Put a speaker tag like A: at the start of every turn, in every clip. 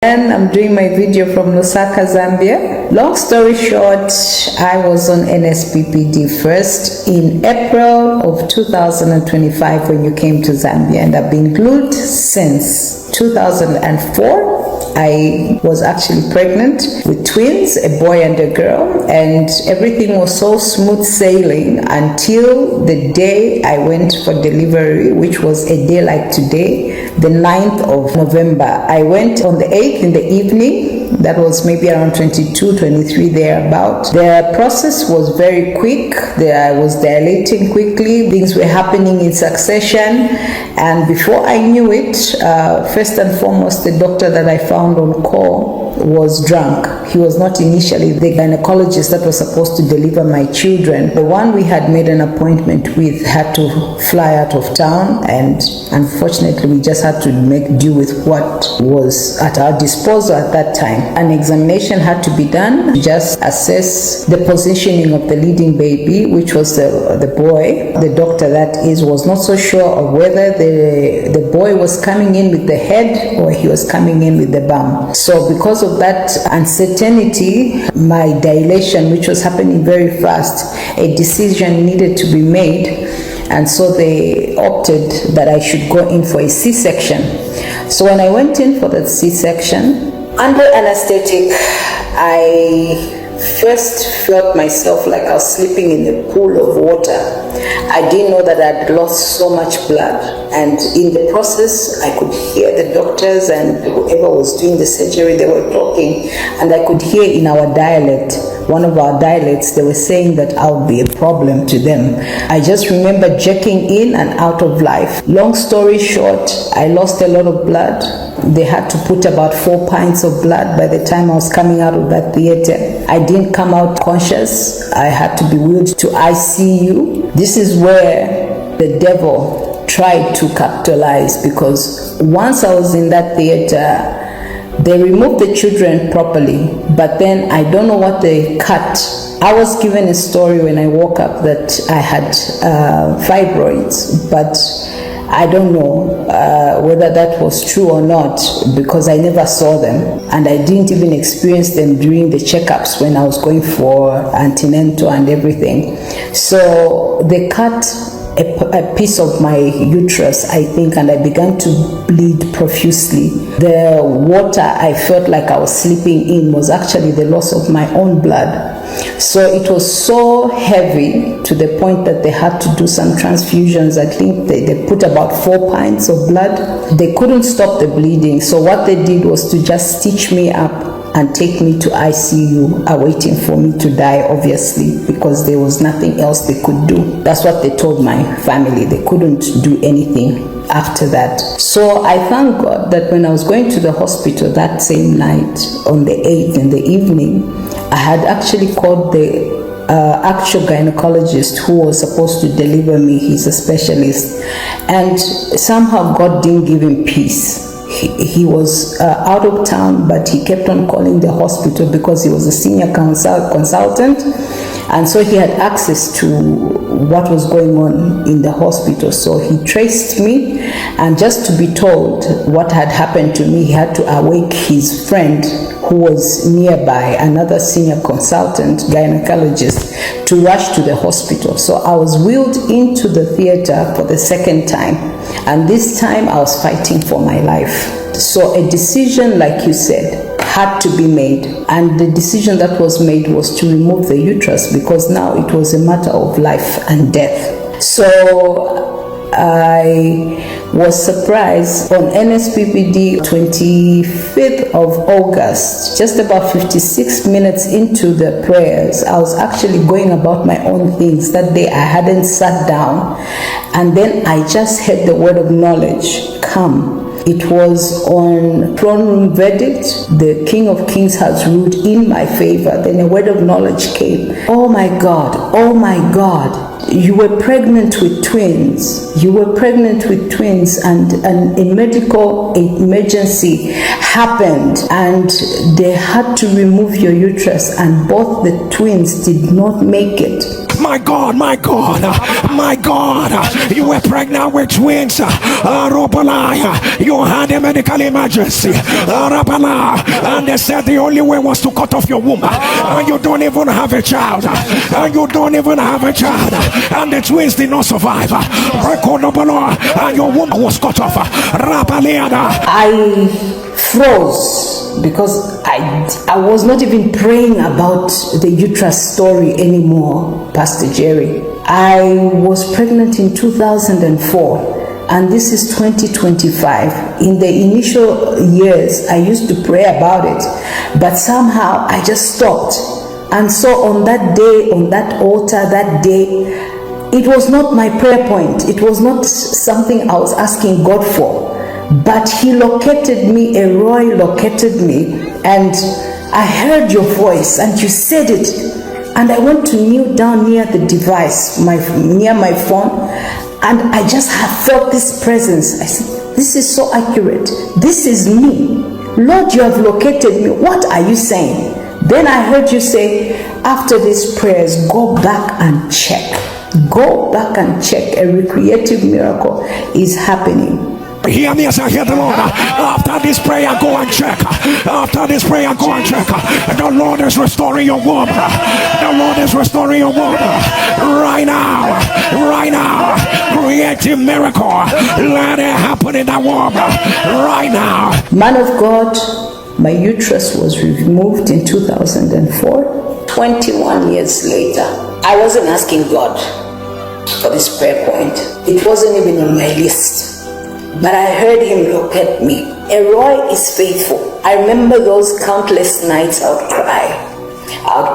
A: And I'm doing my video from Lusaka, Zambia. Long story short, I was on NSPPD first in April of 2025 when you came to Zambia, and I've been glued since 2004. I was actually pregnant with twins, a boy and a girl, and everything was so smooth sailing until the day I went for delivery, which was a day like today, the 9th of November. I went on the 8th in the evening. That was maybe around 22, 23 thereabout. The process was very quick. I was dilating quickly. Things were happening in succession. And before I knew it, first and foremost, the doctor that I found on call was drunk. He was not initially the gynecologist that was supposed to deliver my children. The one we had made an appointment with had to fly out of town, and unfortunately we just had to make do with what was at our disposal at that time. An examination had to be done to just assess the positioning of the leading baby, which was the boy. The doctor, that is, was not so sure of whether the boy was coming in with the head or he was coming in with the bum. So because of that uncertainty, my dilation, which was happening very fast, a decision needed to be made, and so they opted that I should go in for a C-section. So when I went in for the C-section, under anesthetic, I first felt myself like I was sleeping in a pool of water. I didn't know that I'd lost so much blood, and in the process I could hear the doctors and whoever was doing the surgery, they were talking, and I could hear in our dialect, one of our dialects, they were saying that I would be a problem to them. I just remember jerking in and out of life. Long story short, I lost a lot of blood. They had to put about 4 pints of blood by the time I was coming out of that theater. I didn't come out conscious. I had to be wheeled to ICU. This is where the devil tried to capitalize, because once I was in that theater, they removed the children properly, but then I don't know what they cut. I was given a story when I woke up that I had fibroids, but I don't know whether that was true or not, because I never saw them, and I didn't even experience them during the checkups when I was going for antenatal and everything. So they cut a piece of my uterus, I think, and I began to bleed profusely. The water I felt like I was sleeping in was actually the loss of my own blood. So it was so heavy to the point that they had to do some transfusions. I think they put about 4 pints of blood. They couldn't stop the bleeding, so what they did was to just stitch me up and take me to ICU, awaiting for me to die, obviously, because there was nothing else they could do. That's what they told my family. They couldn't do anything after that. So I thank God that when I was going to the hospital that same night, on the 8th in the evening, I had actually called the actual gynecologist who was supposed to deliver me. He's a specialist, and somehow God didn't give him peace. He was out of town, but he kept on calling the hospital because he was a senior consultant, and so he had access to what was going on in the hospital. So he traced me, and just to be told what had happened to me, he had to awake his friend who was nearby, another senior consultant, gynecologist, to rush to the hospital. So I was wheeled into the theater for the second time, and this time I was fighting for my life. So a decision, like you said, had to be made, and the decision that was made was to remove the uterus, because now it was a matter of life and death. So I was surprised on NSPPD 25th of August, just about 56 minutes into the prayers. I was actually going about my own things. That day I hadn't sat down, and then I just heard the word of knowledge come. It was on throne room verdict. The King of Kings has ruled in my favor. Then a word of knowledge came. Oh my God, oh my God. You were pregnant with twins. You were pregnant with twins, and a medical emergency happened, and they had to remove your uterus, and both the twins did not make it.
B: My God, my God, my God. You were pregnant with twins. You had a medical emergency. And they said the only way was to cut off your womb. And you don't even have a child. And you don't even have a child. And the twins did not survive. And your womb was cut off.
A: I froze because I was not even praying about the uterus story anymore, Pastor Jerry. I was pregnant in 2004. And this is 2025. In the initial years, I used to pray about it, but somehow I just stopped. And so on that day, on that altar, that day, it was not my prayer point. It was not something I was asking God for. But he located me, Roy located me, and I heard your voice and you said it. And I went to kneel down near the device, near my phone, and I just have felt this presence. I said, this is so accurate. This is me. Lord, you have located me. What are you saying? Then I heard you say, after these prayers, go back and check. Go back and check. A recreative miracle is happening.
B: Hear me as I hear the Lord. After this prayer, go and check. After this prayer, go and check. The Lord is restoring your womb. The Lord is restoring your womb. Right now. Right now. Creative miracle. Let it happen in that womb. Right now.
A: Man of God, my uterus was removed in 2004. 21 years later, I wasn't asking God for this prayer point. It wasn't even on my list. But I heard him look at me. Roy is faithful. I remember those countless nights I would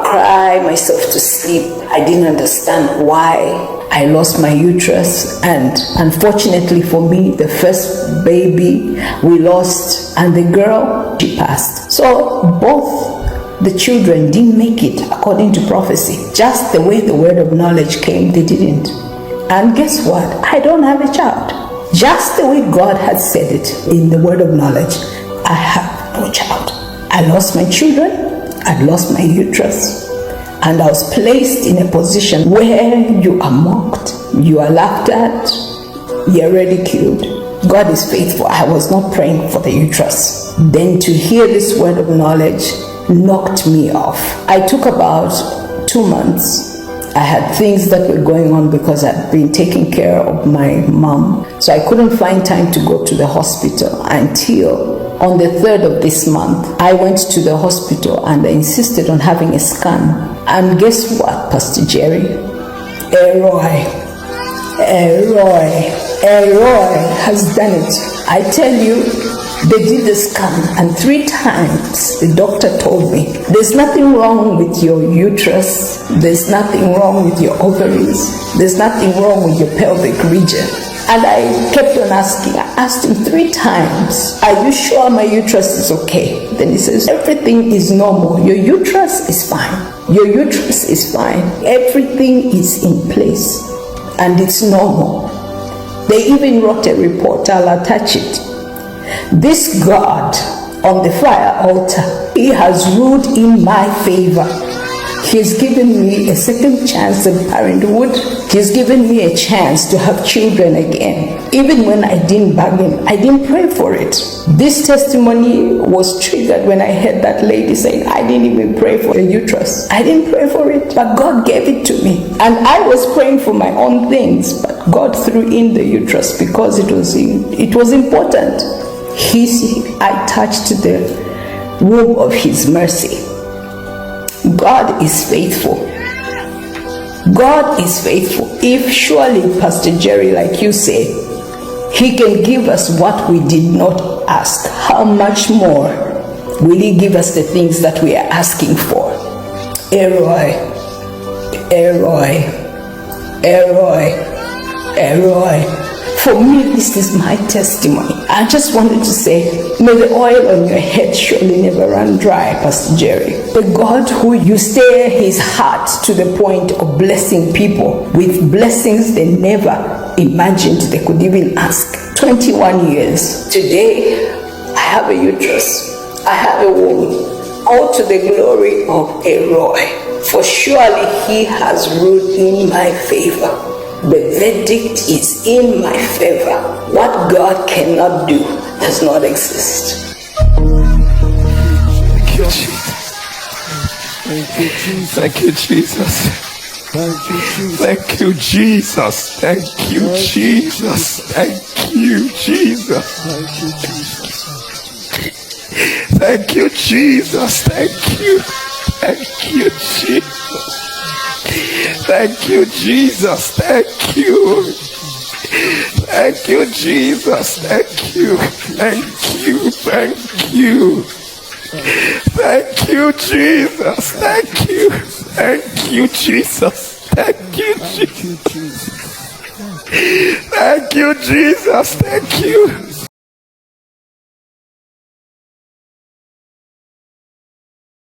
A: cry myself to sleep. I didn't understand why I lost my uterus. And unfortunately for me, the first baby we lost, and the girl, she passed. So both the children didn't make it according to prophecy. Just the way the word of knowledge came, they didn't. And guess what? I don't have a child. Just the way God had said it in the word of knowledge, I have no child. I lost my children, I lost my uterus, and I was placed in a position where you are mocked, you are laughed at, you are ridiculed. God is faithful. I was not praying for the uterus. Then to hear this word of knowledge knocked me off. I took about 2 months. I had things that were going on because I'd been taking care of my mom. So I couldn't find time to go to the hospital until on the 3rd of this month. I went to the hospital and I insisted on having a scan. And guess what, Pastor Jerry? Roy has done it. I tell you, they did the scan, and 3 times the doctor told me, there's nothing wrong with your uterus, there's nothing wrong with your ovaries, there's nothing wrong with your pelvic region. And I kept on asking. I asked him 3 times, are you sure my uterus is okay? Then he says, everything is normal. Your uterus is fine. Your uterus is fine. Everything is in place and it's normal. They even wrote a report. I'll attach it. This God on the fire altar, he has ruled in my favor. He's given me a second chance at parenthood. He's given me a chance to have children again. Even when I didn't bargain, I didn't pray for it. This testimony was triggered when I heard that lady saying, I didn't even pray for a uterus. I didn't pray for it, but God gave it to me. And I was praying for my own things, but God threw in the uterus because it was important. I touched the womb of his mercy. God is faithful. God is faithful. If surely, Pastor Jerry, like you say, he can give us what we did not ask, how much more will he give us the things that we are asking for? Roy. For me, this is my testimony. I just wanted to say, may the oil on your head surely never run dry, Pastor Jerry. The God who you stir his heart to the point of blessing people with blessings they never imagined they could even ask. 21 years. Today, I have a uterus. I have a womb. all to the glory of a Roy. For surely he has ruled in my favor. The verdict is in my favor. What God cannot do does not exist.
B: Thank you, Jesus. Thank you, Jesus. Thank you, Jesus. Thank you, Jesus. Thank you, Jesus. Thank you, Jesus. Thank you. Thank you, Jesus. Thank you, Jesus. Thank you. Thank you, Jesus. Thank you. Thank you. Thank you. Thank you, Jesus. Thank you. Thank you, Jesus. Thank you, Jesus. Thank you, Jesus. Thank you.